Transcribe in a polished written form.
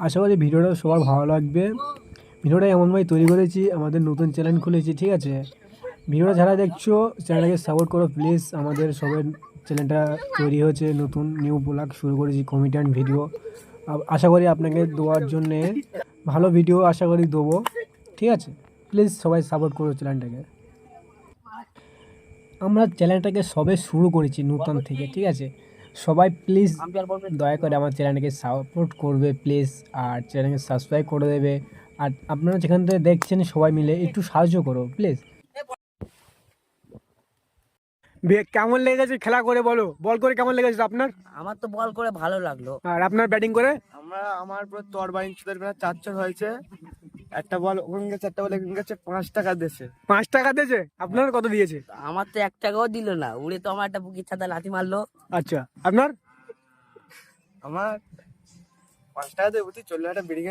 আশা করি ভিডিওটা সবার ভালো লাগবে। ভিডিওটা এমনভাবে তৈরি করেছি, আমাদের নতুন চ্যানেল খুলেছি, ঠিক আছে? ভিডিওটা যারা দেখছো চ্যানেলটাকে সাপোর্ট করো প্লিজ। আমাদের সবের চ্যানেলটা তৈরি হয়েছে, নতুন নিউ ব্লগ শুরু করেছি, কমেডিয়ান ভিডিও। আশা করি আপনাকে দেওয়ার জন্যে ভালো ভিডিও আশা করি দেবো, ঠিক আছে? প্লিজ সবাই সাপোর্ট করো চ্যানেলটাকে। আমরা চ্যানেলটাকে সবে শুরু করেছি নতুন থেকে, ঠিক আছে? সবাই প্লিজ দয়া করে আমার চ্যানেলটাকে সাপোর্ট করবে প্লিজ, আর চ্যানেলকে সাবস্ক্রাইব করে দেবে। আর আপনারা যেখান থেকে দেখছেন সবাই মিলে একটু সাহায্য করো প্লিজ। কেমন লেগেছে খেলা করে বলো, বল করে কেমন লেগেছে আপনার? আমার তো বল করে ভালো লাগলো। আর আপনার ব্যাটিং করে? আমার পুরো তরবাইন চুদের বেলা 4 হয়েছে। একটা বল ওখানে গেছে, একটা বল এখানে গেছে, 5 টাকা দিয়েছে। 5 টাকা দিয়েছে? আপনার কত দিয়েছে? আমার তো 1 টাকাও দিল না, উড়ে তো আমার একটা বুকির ছাতা লাথি মারলো। আচ্ছা, আপনার? আমার 5 টাকা দিয়ে বুঝি চললো একটা বেরিয়ে গেল।